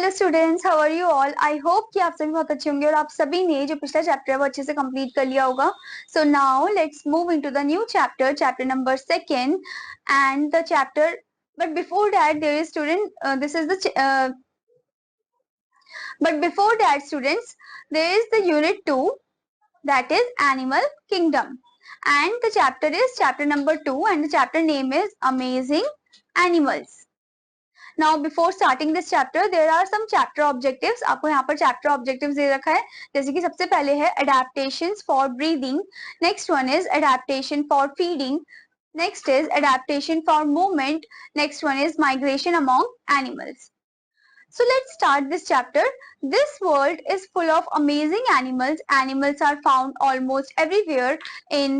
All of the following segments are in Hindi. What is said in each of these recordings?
Hello students, how are you all. I hope कि आप सभी बहुत अच्छे होंगे और आप सभी ने जो पिछला चैप्टर है वो अच्छे से कंप्लीट कर लिया होगा। So now let's move into the new chapter, chapter number second and the chapter, but before that there is student this is the but before that students, there is the unit 2, that is animal kingdom, and the chapter is chapter number 2 and the chapter name is amazing animals. Now before starting this chapter there are some chapter objectives. आपको यहाँ पर chapter objectives दे रखा है, जैसे कि सबसे पहले है adaptations for breathing, next one is adaptation for feeding, next is adaptation for movement, next one is migration among animals. So let's start this chapter. This world is full of amazing animals. Animals are found almost everywhere in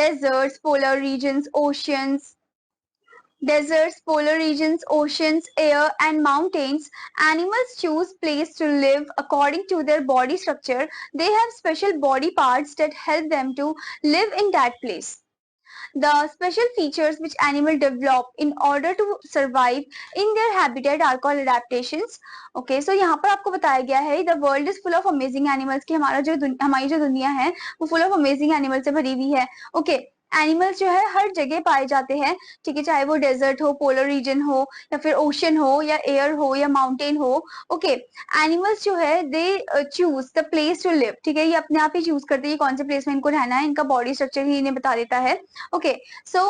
deserts, polar regions, oceans, air and mountains. Animals choose place to live according to their body structure. They have special body parts that help them to live in that place. The special features which animal develop in order to survive in their habitat are called adaptations. Okay, so यहाँ पर आपको बताया गया है the world is full of amazing animals कि हमारी जो दुनिया है वो full of amazing animals से भरी हुई है. Okay, एनिमल्स जो है हर जगह पाए जाते हैं, ठीक है, चाहे वो डेजर्ट हो, पोलर रीजन हो या फिर ओशन हो या एयर हो या माउंटेन हो. ओके, एनिमल्स जो है they choose the place to live, ठीक है, ये अपने आप ही चूज करते हैं कौन से प्लेस में इनको रहना है, इनका बॉडी स्ट्रक्चर ही इन्हें बता देता है. Okay, so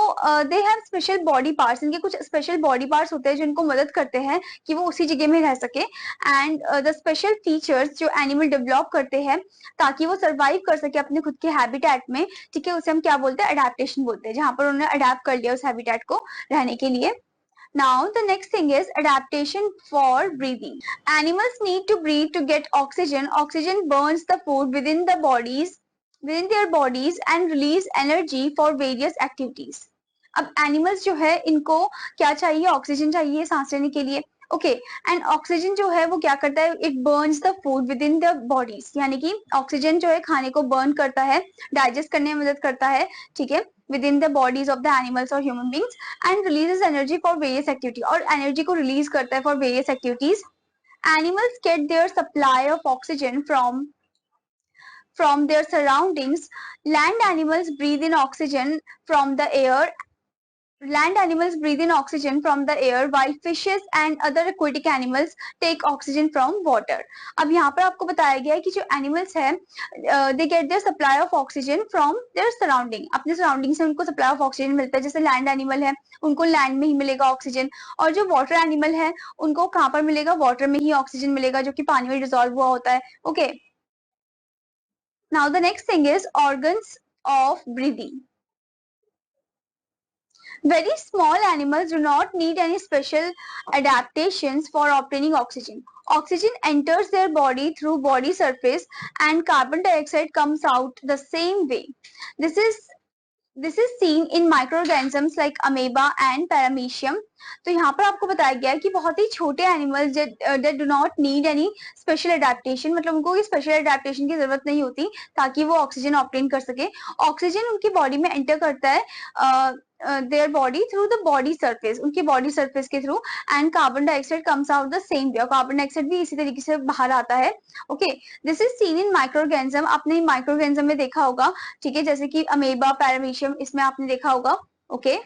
they have special body parts, इनके कुछ स्पेशल बॉडी पार्ट्स होते हैं जो इनको मदद करते हैं कि वो उसी जगह में रह सके. एंड द स्पेशल फीचर्स जो एनिमल डेवलप करते हैं ताकि वो सर्वाइव कर सके अपने खुद के हैबिटेट में, ठीक है, उसे हम क्या बोलते हैं, अडेप्टेशन बोलते हैं, जहां पर उन्होंने अडेप्ट कर लिया उस हैबिटेट को रहने के लिए. Now the next thing is adaptation for breathing. Animals need to breathe to get oxygen. Oxygen burns the food within their bodies and release energy for various activities. अब एनिमल्स जो है इनको क्या चाहिए, ऑक्सीजन चाहिए सांस लेने के लिए. ओके, एंड ऑक्सीजन जो है वो क्या करता है, it Burns the food with in the bodies, यानी कि ऑक्सीजन जो है खाने को बर्न करता है, डाइजेस्ट करने में मदद करता है, ठीक है, within the bodies of the animals और human beings, and releases energy for various activity, और एनर्जी को रिलीज करता है for various activities. Animals get their supply of oxygen from their surroundings. Land animals breathe in oxygen from the air. While fishes and other aquatic animals take oxygen from water. अब यहाँ पर आपको बताया गया है कि जो एनिमल्स है they get their supply of oxygen from their surrounding. अपने सराउंडिंग से उनको सप्लाई ऑफ ऑक्सीजन मिलता है. जैसे लैंड एनिमल है उनको लैंड में ही मिलेगा ऑक्सीजन, और जो वाटर एनिमल है उनको कहाँ पर मिलेगा, वाटर में ही ऑक्सीजन मिलेगा जो कि पानी में डिसॉल्व हुआ होता है. Okay, now the next thing is organs of breathing. Very small animals do not need any special adaptations for obtaining oxygen. Oxygen enters their body through body surface and carbon dioxide comes out the same way. This is seen in microorganisms like amoeba and paramecium. तो यहाँ पर आपको बताया गया है कि बहुत ही छोटे animals that do not need any special adaptation, मतलब उनको स्पेशल एडेप्टेशन की जरूरत नहीं होती ताकि वो ऑक्सीजन ऑब्टेन कर सके. ऑक्सीजन उनकी बॉडी में एंटर करता है their body through the body surface, उनकी बॉडी सरफेस के through, and carbon dioxide comes out the same way, और कार्बन डाइऑक्साइड भी इसी तरीके से बाहर आता है. Okay, this is seen in microorganism. आपने माइक्रोऑर्गेनिज्म में देखा होगा, ठीक है, जैसे कि अमेबा, पैरामीशियम, इसमें आपने देखा होगा. Okay,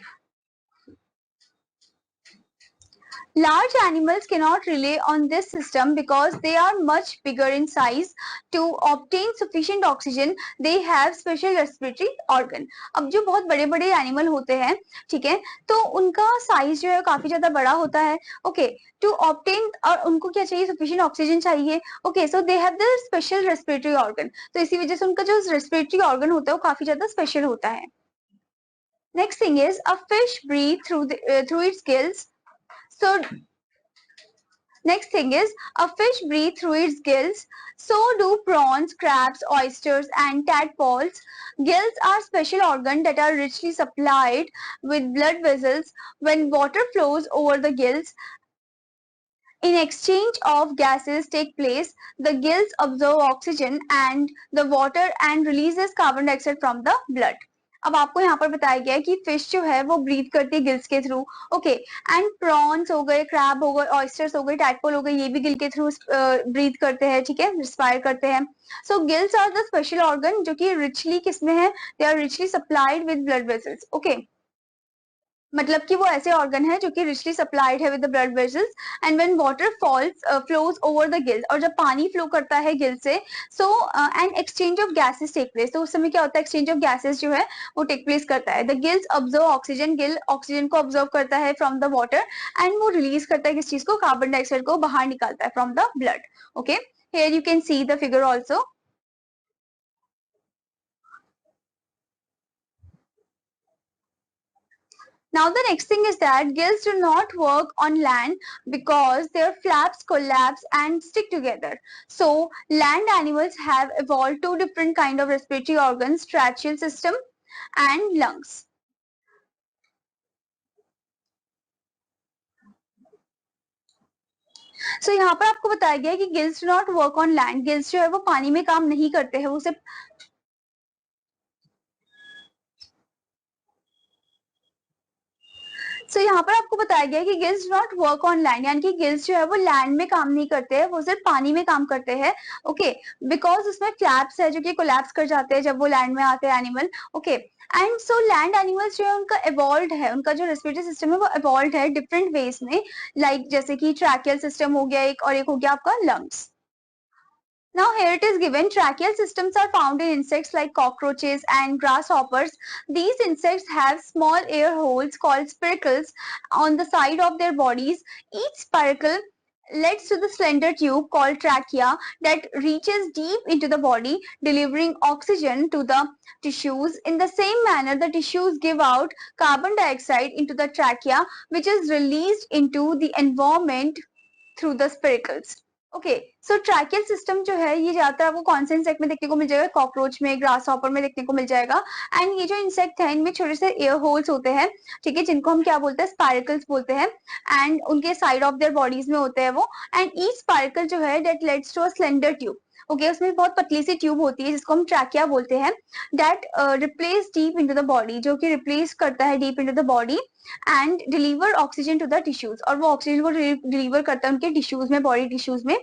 large animals cannot rely on this system because they are much bigger in size. To obtain sufficient oxygen they have special respiratory organ. अब जो बहुत बड़े बड़े एनिमल होते हैं, ठीक है, तो उनका साइज जो है काफी ज्यादा बड़ा होता है. ओके, टू ऑब्टेन, और उनको क्या चाहिए, सफिशिएंट ऑक्सीजन चाहिए. Okay, so they have the special respiratory organ, तो इसी वजह से उनका जो रेस्पिरेटरी ऑर्गन होता है वो काफी ज्यादा स्पेशल होता है. Next thing is a fish breathe through its gills. So next thing is a fish breathe through its gills. So do prawns, crabs, oysters and tadpoles. Gills are special organs that are richly supplied with blood vessels. When water flows over the gills, in exchange of gases take place. The gills absorb oxygen and the water and releases carbon dioxide from the blood. अब आपको यहाँ पर बताया गया है कि फिश जो है वो ब्रीथ करती है गिल्स के थ्रू। ओके, एंड प्रॉन्स हो गए, क्रैब हो गए, ऑयस्टर्स हो गए, टैडपोल हो गए, ये भी गिल के थ्रू ब्रीथ करते हैं, ठीक है, रिस्पायर करते हैं। So gills are the special organ जो कि रिचली किसमें है, they are richly supplied with blood vessels. Okay, मतलब कि वो ऐसे ऑर्गन है जो कि रिचली सप्लाइड है with the blood vessels, and when water falls flows over the gills, और जब पानी फ्लो करता है गिल से, so and exchange of gases take place, तो उस समय क्या होता है, एक्सचेंज ऑफ गैसेस जो है वो टेक प्लेस करता है। The gills observe oxygen, Gill oxygen को ऑब्जर्व करता है फ्रॉम द वाटर, एंड वो रिलीज करता है किस चीज को, कार्बन डाइऑक्साइड को बाहर निकालता है from the blood. Okay, here you can see the figure also. Now the next thing is that gills do not work on land because their flaps collapse and stick together. So land animals have evolved two different kind of respiratory organs, tracheal system and lungs. So यहाँ पर आपको बताया गया है कि gills do not work on land, gills जो है वो पानी में काम नहीं करते हैं, वो सिर्फ यहाँ पर आपको बताया गया है कि gills not work on land, यानी कि गिल्स जो है वो लैंड में काम नहीं करते हैं, वो सिर्फ पानी में काम करते हैं। ओके, बिकॉज उसमें फ्लैप्स है जो कि कोलैप्स कर जाते हैं जब वो लैंड में आते हैं animal. Okay, and so land animals जो है उनका एवॉल्व है, उनका जो रेस्पिरेटरी सिस्टम है वो एवॉल्व है डिफरेंट वेज में, लाइक जैसे कि ट्रैकियल सिस्टम हो गया एक, और एक हो गया आपका lungs. Now here it is given, tracheal systems are found in insects like cockroaches and grasshoppers. These insects have small air holes called spiracles on the side of their bodies. Each spiracle leads to the slender tube called trachea that reaches deep into the body, delivering oxygen to the tissues. In the same manner, the tissues give out carbon dioxide into the trachea, which is released into the environment through the spiracles. Okay, so tracheal system जो है ये ज्यादातर आपको कौन से इंसेक्ट में देखने को मिल जाएगा, कॉकरोच में, ग्रास हॉपर में देखने को मिल जाएगा। एंड ये जो इंसेक्ट है इनमें छोटे से एयर होल्स होते हैं, ठीक है, जिनको हम क्या बोलते हैं, स्पाइरकल्स बोलते हैं, एंड उनके साइड ऑफ देयर बॉडीज में होते हैं वो। एंड ईच स्पाइरकल जो है that leads to a slender tube. Okay, उसमें बहुत पतली सी ट्यूब होती है जिसको हम ट्रैकिया बोलते हैं, that replace deep into the body, जो कि रिप्लेस करता है deep into the body and deliver oxygen to the tissues, और वो ऑक्सीजन को डिलीवर करता है उनके टिश्यूज में, बॉडी टिश्यूज में।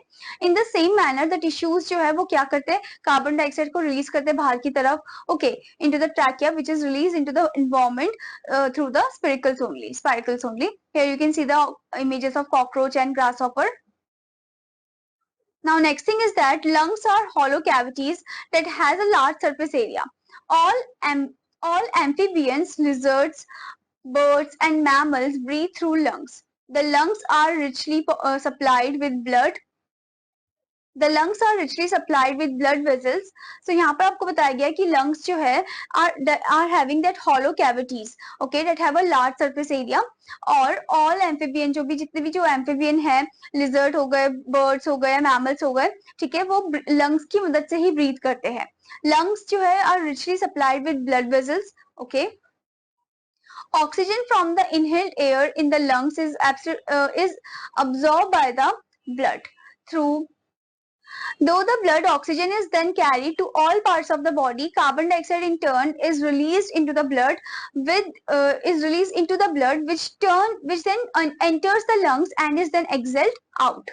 In the same manner the tissues जो है वो क्या करते हैं, कार्बन डाइऑक्साइड को रिलीज करते हैं बाहर की तरफ, okay, into the trachea which is release into the environment through the spiracles only. Here you can see the images of cockroach and grasshopper. Now next thing is that lungs are hollow cavities that has a large surface area. All all amphibians, lizards, birds and mammals breathe through lungs. The lungs are richly supplied with blood. The lungs are richly supplied with blood vessels. So यहाँ पर आपको बताया गया है कि lungs जो है are having that hollow cavities, okay, that have a large surface area. और all amphibian, जो भी जितने भी जो amphibian है, lizard हो गए, birds हो गए, mammals हो गए, ठीक है, वो lungs की मदद से ही breathe करते हैं। Lungs जो है are richly supplied with blood vessels, okay. Oxygen from the inhaled air in the lungs is absorbed by the blood through. Though the blood oxygen is then carried to all parts of the body, carbon dioxide in turn is released into the blood which then enters the lungs and is then exhaled out.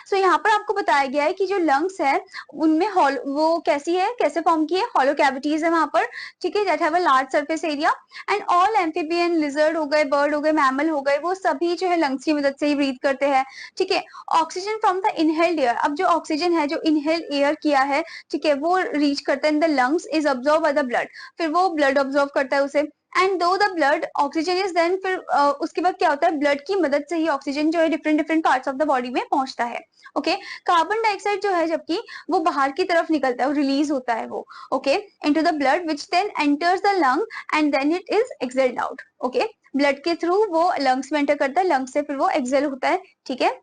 सो यहाँ पर आपको बताया गया है कि जो लंग्स है उनमें वो कैसी है, कैसे फॉर्म की है, हॉलो कैविटीज है वहां पर, ठीक है, that have a large surface area. And all amphibian, lizard हो गए, बर्ड हो गए, मैमल हो गए, वो सभी जो है लंग्स की मदद से ही ब्रीथ करते हैं, ठीक है। Oxygen from the inhaled air, अब जो ऑक्सीजन है जो इनहेल्ड एयर किया है, ठीक है, वो रीच करता है in the lungs, is absorb by the blood, फिर वो ब्लड ऑब्जॉर्व करता है उसे। And though the blood oxygen is then, फिर उसके बाद क्या होता है, ब्लड की मदद से ही ऑक्सीजन जो है different different parts of the body में पहुंचता है। ओके, कार्बन डाइऑक्साइड जो है जबकि वो बाहर की तरफ निकलता है, वो रिलीज होता है वो, okay, into the blood which then enters the lung and then it is exhaled out. Okay, blood के थ्रू वो लंग्स में एंटर करता है, लंग्स से फिर वो एक्सहेल होता है, ठीक है।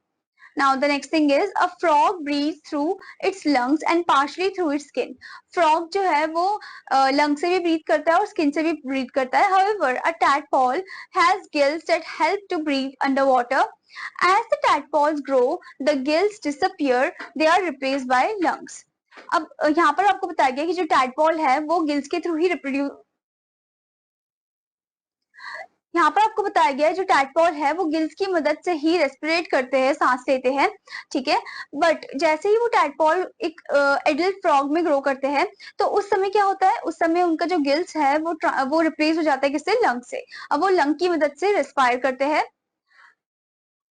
Now the next thing is a frog breathes through its lungs and partially through its skin. Frog जो है वो लंग से भी breathe करता है और skin से भी breathe करता है. However, a tadpole has gills that help to breathe underwater. As the tadpoles grow, the gills disappear. They are replaced by lungs. अब यहाँ पर आपको बताया गया कि जो tadpole है वो gills के थ्रू ही यहाँ पर आपको बताया गया है जो टैडपॉड है वो गिल्स की मदद से ही रेस्पिरेट करते हैं, सांस लेते हैं, ठीक है। बट जैसे ही वो टैडपॉड एक एडल्ट फ्रॉग में ग्रो करते हैं तो उस समय क्या होता है, उस समय उनका जो गिल्स है वो रिप्लेस हो जाता है किससे, लंग से। अब वो लंग की मदद से रेस्पायर करते हैं।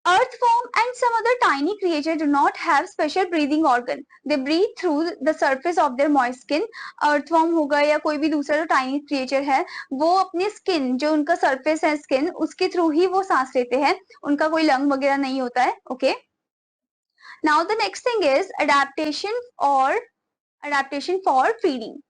Earthworm and some other tiny creatures do not have special breathing organ. They breathe through the surface of their moist skin. Earthworm होगा या कोई भी दूसरा जो tiny creature है, वो अपनी skin, जो उनका surface है skin, उसके through ही वो सांस लेते हैं, उनका कोई lung वगैरह नहीं होता है, okay? Now the next thing is adaptation for feeding.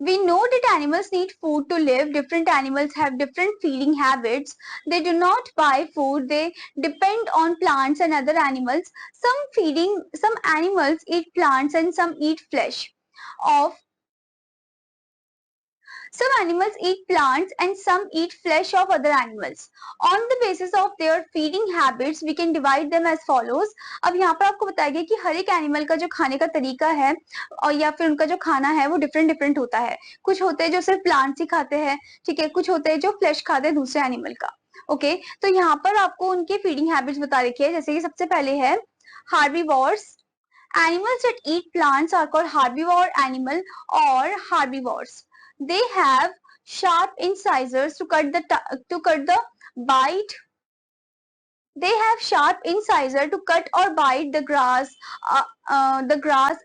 We know that animals need food to live. Different animals have different feeding habits. They do not buy food. They depend on plants and other animals. Some animals eat plants and some eat flesh of Some animals eat plants and some eat flesh of other animals. On the basis of their feeding habits, we can divide them as follows. अब यहाँ पर आपको बताया गया कि हर एक एनिमल का जो खाने का तरीका है और या फिर उनका जो खाना है वो डिफरेंट होता है। कुछ होते हैं जो सिर्फ प्लांट्स ही खाते हैं, ठीक है, कुछ होते हैं जो फ्लेश खाते हैं दूसरे एनिमल का। ओके, तो यहाँ पर आपको उनके फीडिंग हैबिट्स बता रखी है। जैसे कि सबसे पहले है herbivores. Animals that eat plants are called herbivore animal or herbivores. They have sharp incisors to cut the bite. They have sharp incisor to cut or bite the grass,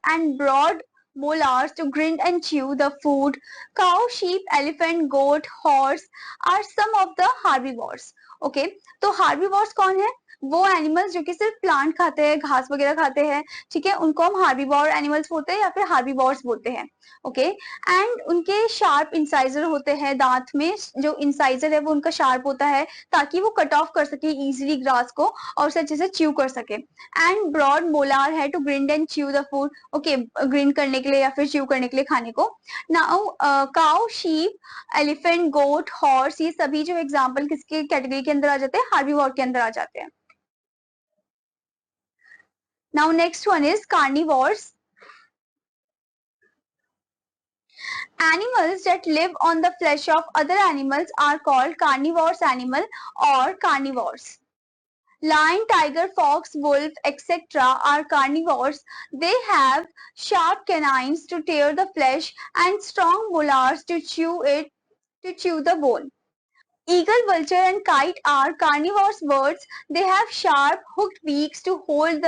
and broad molars to grind and chew the food. Cow, sheep, elephant, goat, horse are some of the herbivores. Okay, तो herbivores कौन है? वो एनिमल्स जो कि सिर्फ प्लांट खाते हैं, घास वगैरह खाते हैं, ठीक है, उनको हम हार्बीवोर एनिमल्स बोलते हैं या फिर हार्बीवोर्स बोलते हैं। ओके, एंड उनके शार्प इंसाइजर होते हैं, दांत में जो इंसाइजर है वो उनका शार्प होता है ताकि वो कट ऑफ कर सके इजीली ग्रास को और उसे अच्छे से च्यू कर सके। एंड ब्रॉड मोलार है to grind and chew the food. Okay, grind करने के लिए या फिर च्यू करने के लिए खाने को। नाउ काउ, शीप, एलिफेंट, गोट, हॉर्स, ये सभी जो एग्जाम्पल किसके कैटेगरी के अंदर आ जाते हैं, हार्बीवोर के अंदर आ जाते हैं। Now next one is carnivores. Animals that live on the flesh of other animals are called carnivorous animal or carnivores. Lion, tiger, fox, wolf, etc. are carnivores. They have sharp canines to tear the flesh and strong molars to chew the bone. Eagle, vulture and kite are carnivorous birds. They have sharp hooked beaks to hold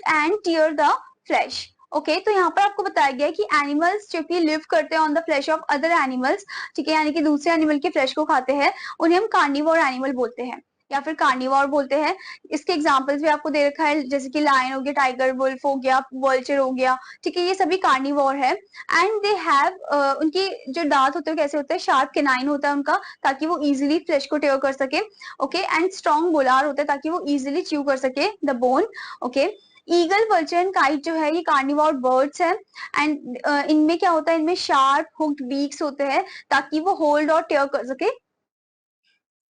and tear the flesh. Okay, तो यहाँ पर आपको बताया गया है कि एनिमल्स जो कि लिव करते हैं on the flash of other animals, ठीक है, यानी कि दूसरे एनिमल के फ्लैश को खाते हैं, उन्हें हम कार्निवोर एनिमल बोलते हैं या फिर कार्निवोर बोलते हैं। इसके एग्जांपल्स भी आपको दे रखा है, जैसे कि लायन हो गया, टाइगर, वुल्फ हो गया, वल्चर हो गया, ठीक है, ये सभी कार्निवोर है। एंड दे हैव उनकी जो दांत होते हैं कैसे होते हैं, शार्प केनाइन होता है उनका ताकि वो इजिली फ्लेश को टेयर कर सके। ओके, एंड स्ट्रॉन्ग मोलार होता है ताकि वो इजिली च्यू कर सके the bone. Okay, eagle, vulture and kite जो है ये कार्निवोर बर्ड्स हैं। एंड इनमें क्या होता है, इनमें शार्प हुक्ड बीक्स होते हैं ताकि वो होल्ड और टेयर कर सके,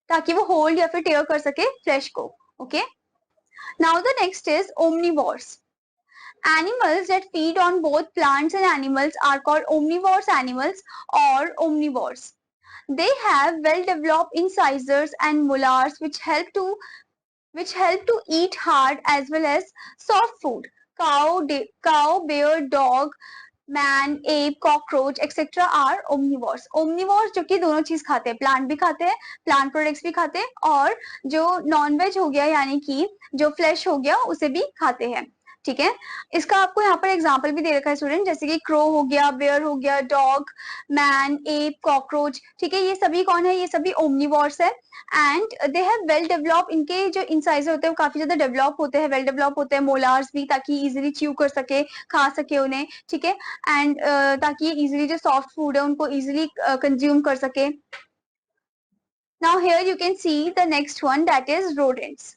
ताकि वो होल्ड या फिर टेयर कर सके फ्लेश को। Okay, now the next is omnivores. Animals that feed on both plants and animals are called omnivorous animals or omnivores. They have well-developed incisors and molars which help to eat hard as well as soft food. Cow, bear, dog, man, ape, cockroach etcetera are omnivores. Omnivores जो कि दोनों चीज खाते हैं, प्लांट भी खाते हैं, प्लांट प्रोडक्ट्स भी खाते हैं, और जो नॉन वेज हो गया यानी कि जो फ्लैश हो गया उसे भी खाते हैं। ठीक है, इसका आपको यहाँ पर एग्जांपल भी दे रखा है स्टूडेंट, जैसे कि क्रो हो गया, बेयर हो गया, डॉग, मैन, एप, कॉकरोच, ठीक है, ये सभी कौन है, ये सभी ओमनिवोर्स है। And they have well develop, इनके जो इंसाइजर होते हैं वो काफी ज्यादा डेवलप होते हैं, वेल डेवलप होते हैं, मोलार्स भी, ताकि इजिली च्यू कर सके, खा सके उन्हें, ठीक है, एंड ताकि इजिली जो सॉफ्ट फूड है उनको इजिली कंज्यूम कर सके। Now here you can see the next one, that is rodents.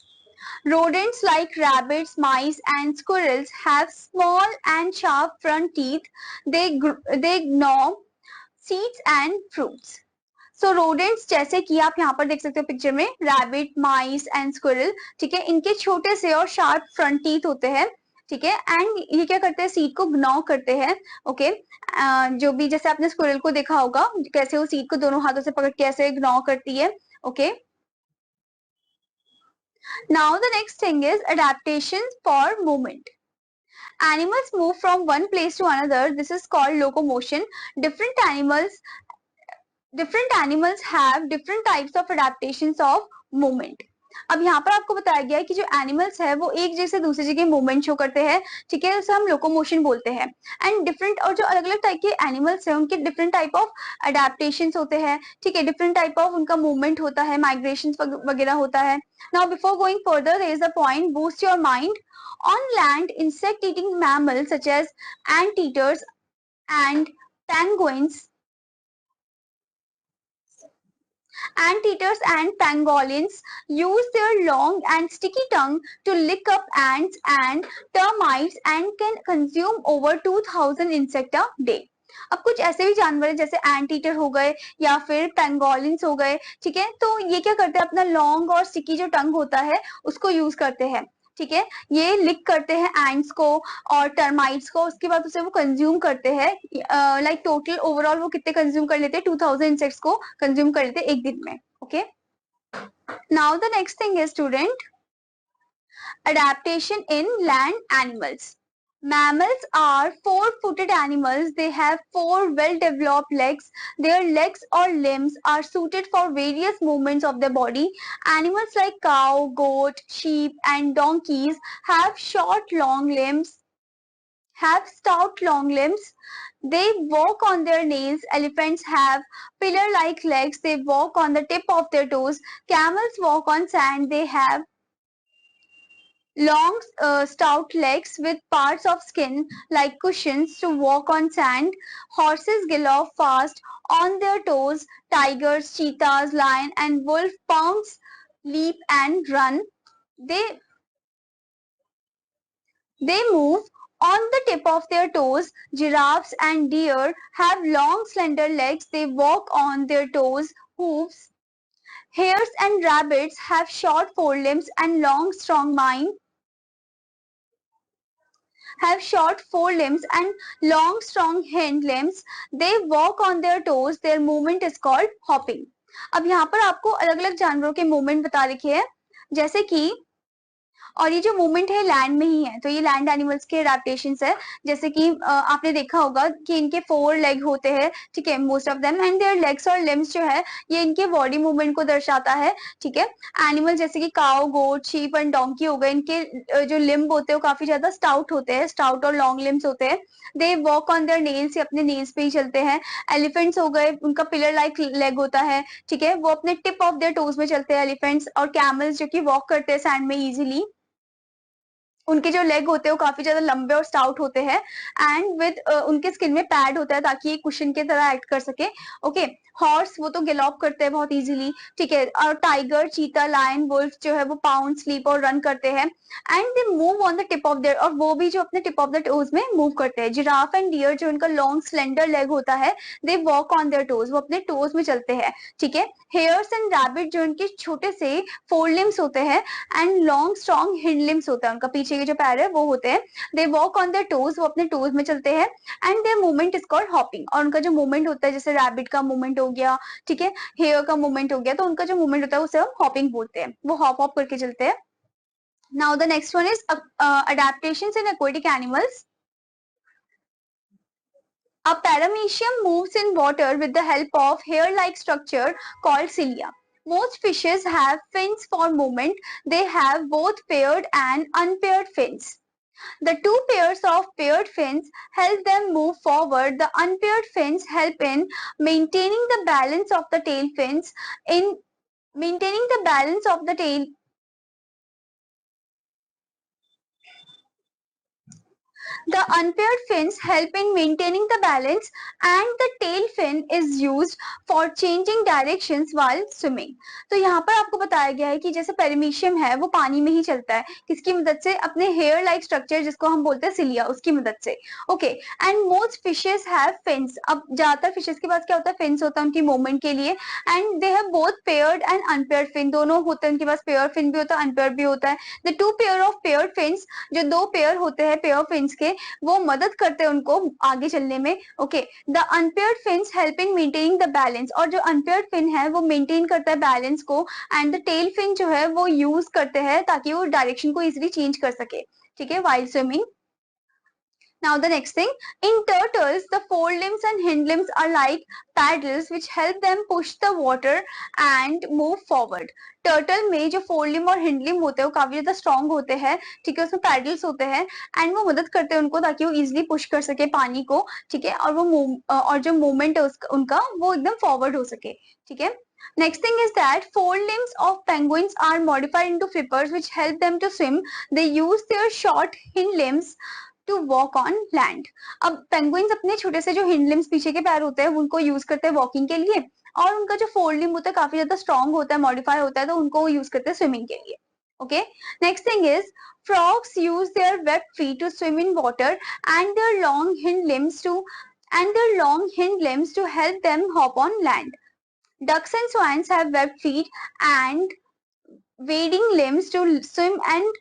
Rodents like rabbits, mice and squirrels have small and sharp front teeth. They gnaw seeds and fruits. So rodents जैसे कि आप यहाँ पर देख सकते हो पिक्चर में, रैबिट, माइस एंड स्क्विरल, ठीक है, इनके छोटे से और शार्प फ्रंट टीथ होते हैं, ठीक है, एंड ये क्या करते हैं, सीड को ग्नॉ करते हैं। ओके, जो भी जैसे आपने स्क्विरल को देखा होगा कैसे वो सीड को दोनों हाथों से पकड़ के ऐसे ग्नॉ करती है। Okay. Now the next thing is adaptation for movement. Animals move from one place to another. This is called locomotion. Different animals have different types of adaptations of movement. अब यहाँ पर आपको बताया गया है कि जो एनिमल्स है वो एक जगह से दूसरी जगह मूवमेंट शो करते हैं, ठीक है, उसे हम लोकोमोशन बोलते हैं. एंड डिफरेंट, और जो अलग अलग टाइप के एनिमल्स हैं उनके डिफरेंट टाइप ऑफ अडेप्टेशन होते हैं, ठीक है, डिफरेंट टाइप ऑफ उनका मूवमेंट होता है, माइग्रेशन वगैरह होता है. Now before going further there is a point, boost your mind. On land, insect eating mammals such as anteaters and penguins. Anteaters and pangolins use their long and sticky tongue to lick up ants and termites and can consume over 2000 insect a day. अब कुछ ऐसे भी जानवर है जैसे एंट ईटर हो गए या फिर पेंगोलिन्स हो गए, ठीक है, तो ये क्या करते हैं, अपना लॉन्ग और स्टिकी जो टंग होता है उसको यूज करते हैं, ठीक है, ये लिक करते हैं एंट्स को और टर्माइट्स को, उसके बाद उसे वो कंज्यूम करते हैं. लाइक टोटल ओवरऑल वो कितने कंज्यूम कर लेते हैं, 2000 इंसेक्ट्स को कंज्यूम कर लेते हैं एक दिन में. Okay. Now the next thing is student, adaptation in land animals. Mammals are four-footed animals. They have four well-developed legs. Their legs or limbs are suited for various movements of their body. Animals like cow, goat, sheep, and donkeys have stout long limbs. They walk on their nails. Elephants have pillar-like legs. They walk on the tip of their toes. Camels walk on sand. They have long, stout legs with parts of skin like cushions to walk on sand. Horses gallop fast on their toes. Tigers, cheetahs, lion, and wolf pounce, leap, and run. They move on the tip of their toes. Giraffes and deer have long, slender legs. They walk on their toes, hooves. Hares and rabbits have short forelimbs and long, strong hind limbs. They walk on their toes. Their movement is called hopping. अब यहाँ पर आपको अलग अलग जानवरों के मूवमेंट बता रखे हैं, जैसे कि, और ये जो मूवमेंट है लैंड में ही है, तो ये लैंड एनिमल्स के एडेप्टेशंस है. जैसे कि आपने देखा होगा कि इनके 4 लेग होते हैं, ठीक है, most of them, and there legs और लिम्स जो है ये इनके बॉडी मूवमेंट को दर्शाता है, ठीक है. एनिमल जैसे कि cow, goat, sheep and donkey हो गए, इनके जो लिम्ब होते हैं वो काफी ज्यादा स्टाउट होते हैं, स्टाउट और लॉन्ग लिम्स होते हैं. They walk on their nails, अपने नेल्स पे ही चलते हैं. एलिफेंट्स हो गए, उनका पिलर लाइक लेग होता है, ठीक है, वो अपने टिप ऑफ देयर टोज में चलते हैं एलिफेंट्स. और कैमल्स जो कि वॉक करते हैं सैंड में इजीली, उनके जो लेग होते हैं वो काफी ज्यादा लंबे और स्टाउट होते हैं. एंड विद उनके स्किन में पैड होता है ताकि ये कुशन की तरह एक्ट कर सके. ओके. हॉर्स वो तो गैलॉप करते हैं बहुत इजीली, ठीक है. और टाइगर, चीता, लायन, वुल्फ जो है वो पाउंड, स्लीप और रन करते हैं. And they move on the tip of their, और वो भी जो अपने टिप ऑफ द टोज में मूव करते हैं. जिराफ एंड डियर जो उनका लॉन्ग स्लेंडर लेग होता है, they walk on their toes, वो अपने टोज में चलते हैं, ठीक है. हेयर्स एंड रैबिट जो उनके छोटे से 4 लिम्स होते हैं and long strong hind limbs होता है, उनका पीछे के जो पैर है वो होते हैं. They walk on their toes, वो अपने टोज में चलते हैं. And there movement is called hopping, और उनका जो मूवमेंट होता है, जैसे रैबिट का मूवमेंट हो गया, ठीक है, हेयर का मूवमेंट हो गया, तो उनका जो मूवमेंट होता है उसे हम हॉपिंग बोलते हैं, वो हॉप हॉप करके चलते हैं. Now the next one is adaptations in aquatic animals. A paramecium moves in water with the help of hair-like structure called cilia. Most fishes have fins for movement. They have both paired and unpaired fins. The two pairs of paired fins help them move forward. The unpaired fins help in maintaining the balance of the tail fins. In maintaining the balance of the tail, the unpaired fins help in maintaining the balance, and the tail fin is used for changing directions while swimming. तो यहाँ पर आपको बताया गया है कि जैसे पेरिमीशियम है वो पानी में ही चलता है, किसकी मदद से, अपने हेयर लाइक स्ट्रक्चर जिसको हम बोलते हैं सिलिया, उसकी मदद से. Okay. And most fishes have fins. अब ज्यादातर फिशेस के पास क्या होता है, फिन्स होता है उनकी मूवमेंट के लिए. And they have both paired and unpaired fin, दोनों होते हैं उनके पास, पेयर फिन भी होता है, अनपेयर्ड भी होता है. The two pair of paired fins, जो 2 पेयर होते हैं पेयर फिन्स के, में वो मदद करते हैं उनको आगे चलने में। Okay, the unpaired fins helping maintaining the balance, और जो अनपेयर्ड फिन है वो मेंटेन करता है बैलेंस को, एंड द टेल फिन जो है वो यूज करते हैं ताकि वो डायरेक्शन को इजिली चेंज कर सके, ठीक है, while swimming. Now the next thing, in turtles, the forelimbs and hind limbs are like paddles which help them push the water and move forward. Turtle में जो फोरलिम और हिंडलिम होते हैं वो काफी ज्यादा स्ट्रॉन्ग होते हैं, ठीक है, उसमें पैडल्स होते हैं एंड वो मदद करते हैं उनको ताकि वो इजिली पुश कर सके पानी को, ठीक है, और वो और जो मूवमेंट है उनका वो एकदम फॉरवर्ड हो सके, ठीक है. Next thing is that forelimbs of penguins are modified into flippers which help them to swim. They use their short hind limbs to walk on land. अब पेंगुइन्स अपने छोटे से जो हिंड लिम्स पीछे के पैर होते हैं उनको यूज करते हैं वॉकिंग के लिए, और उनका जो फोर लिम्ब होता है काफी ज्यादा स्ट्रॉन्ग होता है, मॉडिफाई होता है, तो उनको वो यूज करते हैं स्विमिंग के लिए. Okay, next thing is frogs use their webbed feet to swim in water and their long hind limbs to help them hop on land. Ducks and swans have webbed feet and wading limbs to swim and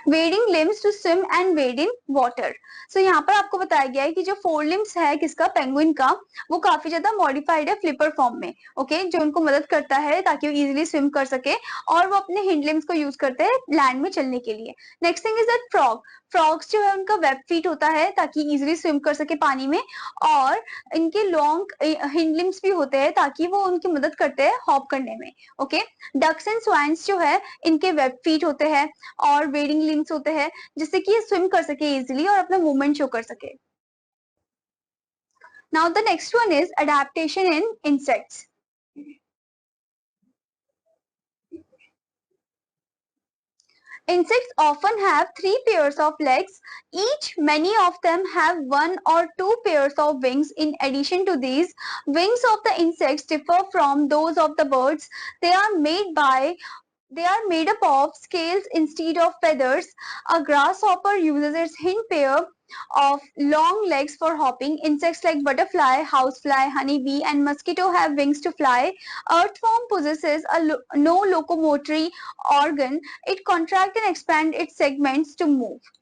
wading limbs to swim and wade in water. So यहाँ पर आपको बताया गया है कि जो फोर लिम्स है किसका, पेंगुइन का, वो काफी ज्यादा मॉडिफाइड है फ्लिपर फॉर्म में, ओके, जो उनको मदद करता है ताकि वो इजिली स्विम कर सके, और वो अपने हिंड लिम्स को यूज करते हैं लैंड में चलने के लिए. Next thing is that frogs जो है उनका वेब फीट होता है ताकि इजिली स्विम कर सके पानी में, और इनके लॉन्ग हिंड लिम्स भी होते हैं ताकि वो उनकी मदद करते हैं हॉप करने में. ओके, डक्स एंड स्वान्स जो है इनके वेब फीट होते हैं और वेडिंग लिम्स होते हैं जिससे कि ये स्विम कर सके इजिली और अपना मूवमेंट शो कर सके. Now the next one is adaptation in insects. Insects often have 3 pairs of legs each. Many of them have 1 or 2 pairs of wings. In addition to these, wings of the insects differ from those of the birds. They are made up of scales instead of feathers. A grasshopper uses its hind pair of long legs for hopping. Insects like butterfly, housefly, honeybee, and mosquito have wings to fly. Earthworm possesses no locomotory organ. It contracts and expands its segments to move.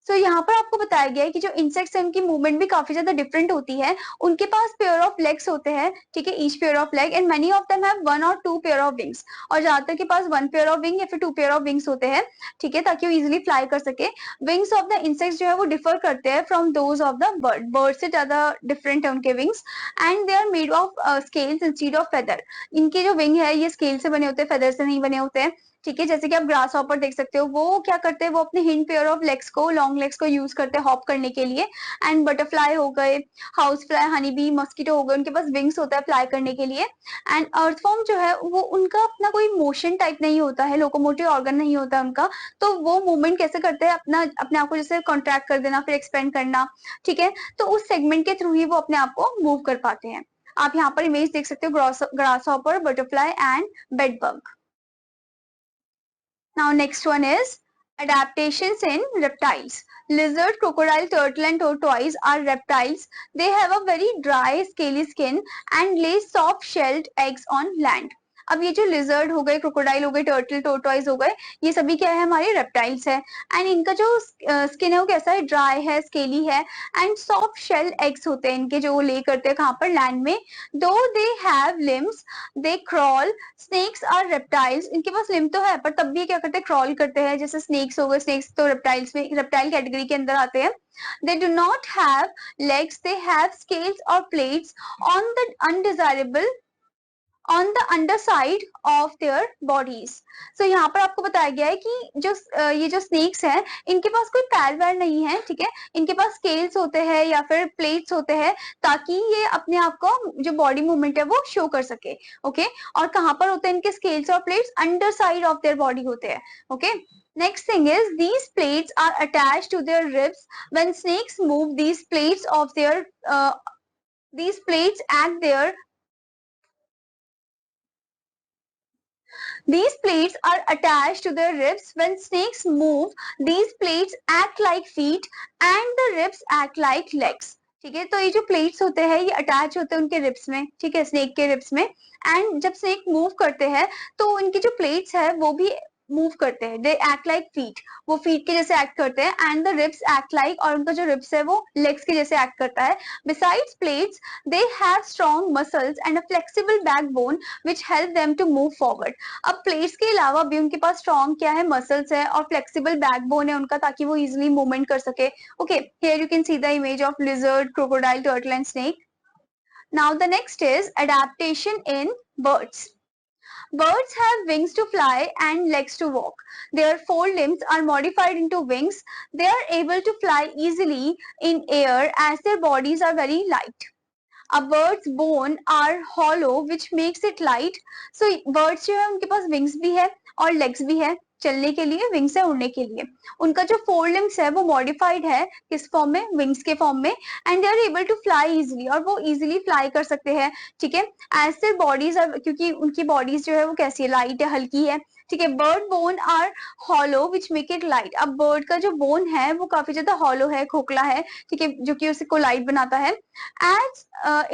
तो यहाँ पर आपको बताया गया है कि जो इंसेक्ट्स है उनकी मूवमेंट भी काफी ज्यादा डिफरेंट होती है. उनके पास पेयर ऑफ लेग्स होते हैं, ठीक है, each pair of leg, and many of them have 1 or 2 pair of wings, और ज्यादातर के पास 1 पेयर ऑफ विंग या फिर 2 पेयर ऑफ विंग्स होते हैं, ठीक है, ताकि वो इजिली फ्लाई कर सके. विंग्स ऑफ द इंसेक्ट्स जो है वो डिफर करते हैं from those of the bird से ज्यादा डिफरेंट है उनके wings, and they are made of scales instead of feather. इनके जो विंग है ये स्केल से बने होते हैं, फेदर से नहीं बने होते हैं, ठीक है. जैसे कि आप ग्रास हॉपर देख सकते हो, वो क्या करते हैं, वो अपने हिंड पेयर ऑफ लेग्स को, लॉन्ग लेग्स को यूज करते हैं हॉप करने के लिए. एंड बटरफ्लाई हो गए, house fly, honey bee, mosquito हो गए, उनके पास विंग्स होता है फ्लाई करने के लिए. एंड अर्थवॉर्म जो है वो उनका अपना कोई मोशन टाइप नहीं होता है, लोकोमोटिव ऑर्गन नहीं होता है उनका, तो वो मूवमेंट कैसे करते हैं, अपने आप को जैसे कॉन्ट्रैक्ट कर देना फिर एक्सपेंड करना, ठीक है, तो उस सेगमेंट के थ्रू ही वो अपने आप को मूव कर पाते हैं. आप यहाँ पर इमेज देख सकते हो, grass hopper, butterfly and bed bug. Now next one is adaptations in reptiles. Lizard, crocodile, turtle and tortoise are reptiles. They have a very dry scaly skin and lay soft shelled eggs on land. अब ये जो लिजर्ड हो गए, क्रोकोडाइल हो गए, टर्टल, टोर्टोइज हो गए, ये सभी क्या है, हमारे रेप्टाइल्स है. एंड इनका जो स्किन है वो कैसा है, ड्राई है, स्केली है, एंड सॉफ्ट शेल एग्स होते हैं इनके, जो वो ले करते हैं कहाँ पर, लैंड में. Though they have limbs they crawl. Snakes are reptiles. इनके पास लिम्ब तो है पर तब भी क्या करते हैं, क्रॉल करते हैं, जैसे स्नेक्स हो गए. स्नेक्स तो रेप्टाइल्स में, रेप्टाइल कैटेगरी के अंदर आते हैं. They do not have legs. They have scales or plates on the on the underside of their bodies. So यहाँ पर आपको बताया गया है कि जो ये जो स्नेक्स हैं इनके पास कोई पैर वैर नहीं है, ठीक है, इनके पास स्केल्स होते हैं या फिर प्लेट्स होते हैं ताकि ये अपने आप को जो बॉडी मूवमेंट है वो शो कर सके. ओके, और कहाँ पर होते हैं इनके स्केल्स और plates, under side of their body होते हैं. Okay, next thing is these plates are attached to their ribs. When snakes move, these plates act their These plates are attached to their ribs. When snakes move, these plates act like feet and the ribs act like legs. ठीक है, तो ये जो प्लेट्स होते हैं ये अटैच होते हैं उनके रिब्स में, ठीक है, स्नेक के रिब्स में. एंड जब स्नेक मूव करते हैं तो उनकी जो प्लेट्स है वो भी मूव करते हैं, दे एक्ट लाइक फीट, वो फीट के जैसे एक्ट करते हैं, and the ribs act like, और उनका जो रिब्स है वो लेग्स के जैसे एक्ट करता है. Besides plates, they have strong muscles and a flexible backbone which help them to move forward. अब प्लेट्स के अलावा भी उनके पास स्ट्रॉन्ग क्या है, मसल्स है और फ्लेक्सिबल बैकबोन है उनका, ताकि वो इजिली मूवमेंट कर सके. Okay, here you can see the image of lizard, crocodile, turtle and snake. Now the next is adaptation in birds. Birds have wings to fly and legs to walk. Their forelimbs are modified into wings. They are able to fly easily in air as their bodies are very light. A bird's bone are hollow which makes it light. So birds जो है उनके पास wings भी है और legs भी है चलने के लिए, विंग्स है उड़ने के लिए. उनका जो फोर लिम्स है वो मॉडिफाइड है किस फॉर्म में, विंग्स के फॉर्म में, and they are able to fly easily, और वो इजिली फ्लाई कर सकते हैं. ठीक है, एज देयर बॉडीज आर, क्योंकि उनकी बॉडीज जो है वो कैसी है, लाइट है, हल्की है. ठीक है, bird bone are hollow which make it light. अब बर्ड का जो बोन है वो काफी ज्यादा हॉलो है, खोखला है. ठीक है, जो कि उसको लाइट बनाता है. As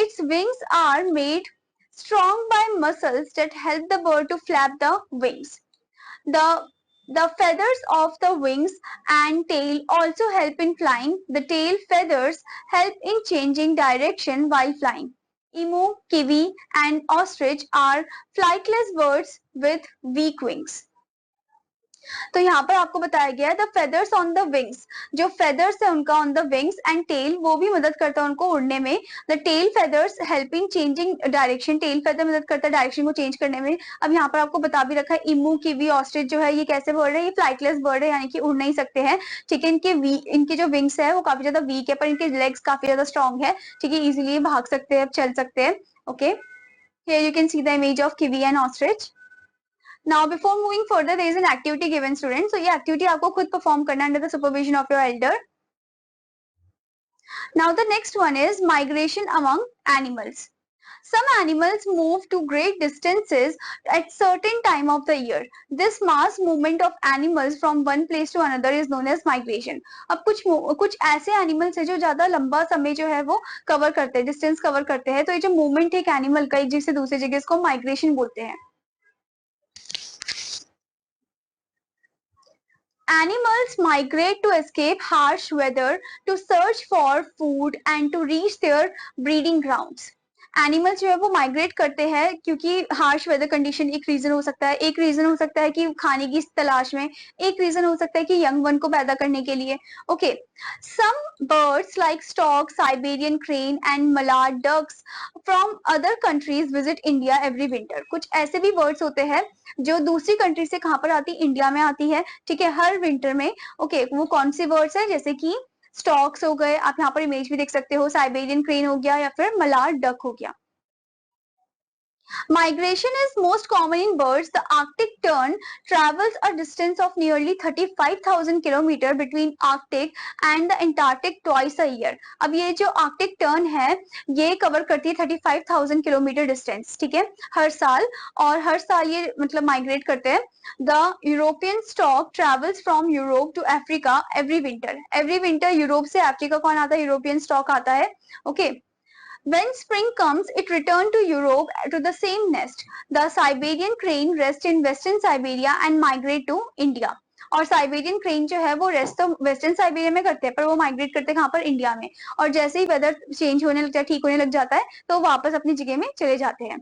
its wings are made strong by muscles that help the bird to flap the wings. The the feathers of the wings and tail also help in flying. The tail feathers help in changing direction while flying. Emu, kiwi, and ostrich are flightless birds with weak wings. तो यहाँ पर आपको बताया गया है the feathers on the wings, जो फेदर्स है उनका on the wings and tail, वो भी मदद करता है उनको उड़ने में. The tail feathers helping changing direction, tail feather मदद करता है डायरेक्शन को चेंज करने में. अब यहाँ पर आपको बता भी रखा है, इमू, कीवी, ऑस्ट्रिच जो है ये कैसे बर्ड है, ये फ्लाइटलेस बर्ड है, यानी कि उड़ नहीं सकते हैं. ठीक है, इनके जो विंग्स है वो काफी ज्यादा वीक है, पर इनके लेग्स काफी ज्यादा स्ट्रॉन्ग है. ठीक है, इजिली भाग सकते हैं, चल सकते हैं. Okay, here you can see the image of kiwi and ostrich. Now before moving further, there is an activity given students. So ये activity आपको खुद perform करना है under the supervision of your elder. Now the next one is migration among animals. Some animals move to great distances at certain time of the year. This mass movement of animals from one place to another is known as migration. अब कुछ ऐसे animals है जो ज्यादा लंबा समय जो है वो cover करते हैं, distance cover करते हैं. तो ये जो movement है एक animal का एक जगह से दूसरी जगह, इसको migration बोलते हैं. Animals migrate to escape harsh weather, to search for food and to reach their breeding grounds. Animals जो है वो माइग्रेट करते हैं क्योंकि हार्श वेदर कंडीशन एक रीजन हो सकता है, एक रीजन हो सकता है कि खाने की तलाश में, एक रीजन हो सकता है कि यंग वन को पैदा करने के लिए. Okay, some birds like stork, Siberian crane and mallard ducks from other countries visit India every winter. कुछ ऐसे भी बर्ड्स होते हैं जो दूसरी कंट्री से कहाँ पर आती, इंडिया में आती है. ठीक है, हर विंटर में. ओके, वो कौन सी बर्ड्स है, जैसे कि स्टॉक्स हो गए, आप यहाँ पर इमेज भी देख सकते हो, साइबेरियन क्रेन हो गया या फिर मलाड डक हो गया. Migration is most common in birds. The Arctic tern travels a distance of nearly 35,000 km between Arctic and the Antarctic twice a year. अब ये जो Arctic tern है ये कवर करती है 35,000 किलोमीटर डिस्टेंस. ठीक है, हर साल, और हर साल ये मतलब माइग्रेट करते हैं. The European stork travels from Europe to Africa every winter. Every winter Europe से अफ्रीका कौन आता है, यूरोपियन स्टॉक आता है. Okay, when spring comes, it returns to Europe to the same nest. The Siberian crane rests in Western Siberia and migrate to India. और साइबेरियन क्रेन जो है वो रेस्ट तो वेस्टर्न साइबेरिया में करते हैं, पर वो माइग्रेट करते हैं कहाँ पर, इंडिया में. और जैसे ही वेदर चेंज होने लगता है, ठीक होने लग जाता है, तो वापस अपनी जगह में चले जाते हैं.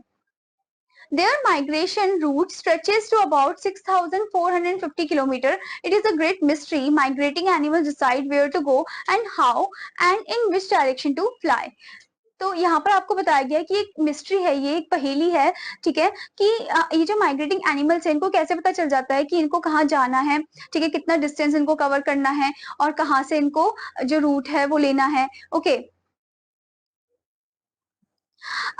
Their migration route stretches to about 6,450 km. It is a great mystery. Migrating animals decide where to go and how and in which direction to fly. तो यहाँ पर आपको बताया गया है कि एक मिस्ट्री है, ये एक पहेली है. ठीक है, कि ये जो माइग्रेटिंग एनिमल्स है इनको कैसे पता चल जाता है कि इनको कहाँ जाना है. ठीक है, कितना डिस्टेंस इनको कवर करना है और कहाँ से इनको जो रूट है वो लेना है. Okay,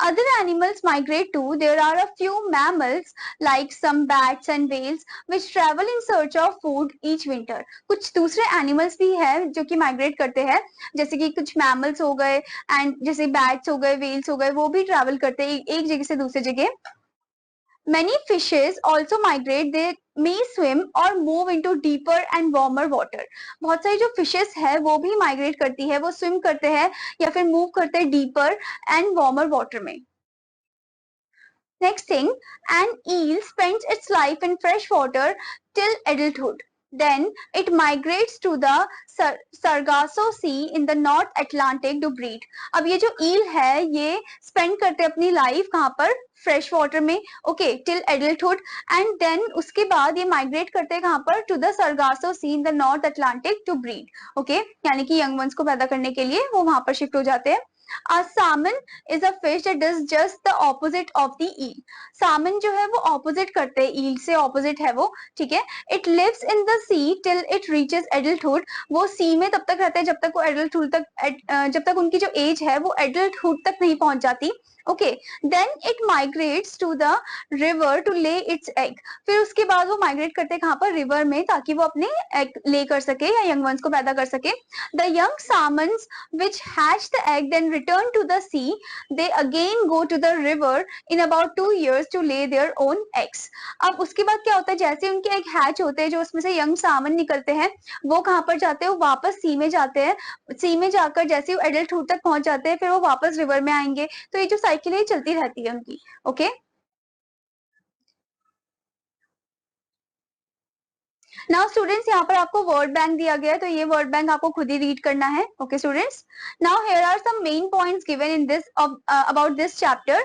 other animals migrate too. There are a few mammals like some bats and whales which travel in search of food each winter. कुछ दूसरे animals भी हैं जो कि migrate करते हैं, जैसे कि कुछ mammals हो गए and जैसे bats हो गए, whales हो गए, वो भी travel करते हैं एक जगह से दूसरी जगह. Many fishes also migrate. They may swim or move into deeper and warmer water. बहुत सारी जो fishes है वो भी migrate करती है, वो swim करते हैं या फिर move करते हैं deeper and warmer water में. Next thing, an eel spends its life in fresh water till adulthood. Then it migrates to the Sargasso Sea in the North Atlantic to breed. अब ये जो eel है ये spend करते अपनी life कहाँ पर fresh water में, okay, till adulthood, and then उसके बाद ये migrate करते हैं कहाँ पर to the Sargasso Sea in the North Atlantic to breed, okay, यानी कि young ones को पैदा करने के लिए वो वहां पर shift हो जाते हैं. A salmon is a fish that does just the opposite of the eel. Salmon जो है वो opposite करते हैं, eel से opposite है वो, ठीक है. It lives in the sea till it reaches adulthood. वो sea में तब तक रहते हैं जब तक वो adulthood तक जब तक उनकी जो age है वो adulthood तक नहीं पहुंच जाती. Okay, then it migrates to the river to lay its egg. फिर उसके बाद वो migrate करते हैं कहाँ पर river में ताकि वो अपने egg lay कर सके या young ones को पैदा कर सके. The young salmons which hatch the egg then return to the sea. They again go to the river in about 2 years to lay their own eggs. अब उसके बाद क्या होता है, जैसे उनके egg hatch होते हैं, जो उसमें से young salmon निकलते हैं, वो कहाँ पर जाते हैं, वो वापस sea में जाते हैं. sea में जाकर जैसे वो adulthood तक पहुंच जाते हैं, फिर वो वापस river में आएंगे. तो ये जो साइकिल है चलती रहती है उनकी. ओके, नाउ स्टूडेंट्स यहाँ पर आपको वर्ड बैंक दिया गया है, तो ये वर्ड बैंक आपको खुद ही रीड करना है. Okay students, now here are some main points given in this about this chapter.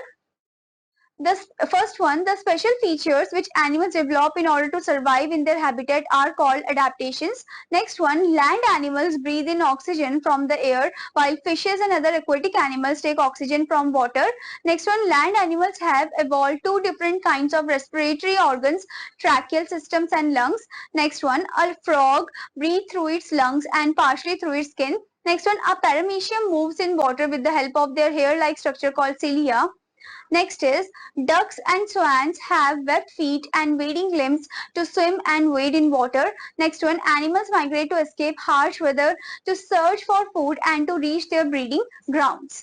The first one, the special features which animals develop in order to survive in their habitat are called adaptations. Next one, land animals breathe in oxygen from the air while fishes and other aquatic animals take oxygen from water. Next one, land animals have evolved two different kinds of respiratory organs, tracheal systems and lungs. Next one, a frog breathes through its lungs and partially through its skin. Next one, a paramecium moves in water with the help of their hair-like structure called cilia. Next is, ducks and swans have webbed feet and wading limbs to swim and wade in water. Next one, animals migrate to escape harsh weather, to search for food and to reach their breeding grounds.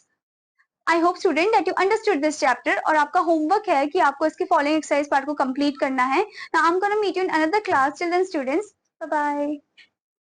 I hope student that you understood this chapter. और आपका homework है कि आपको इसके following exercise part को complete करना है. Now I'm going to meet you in another class. Till then students, bye bye.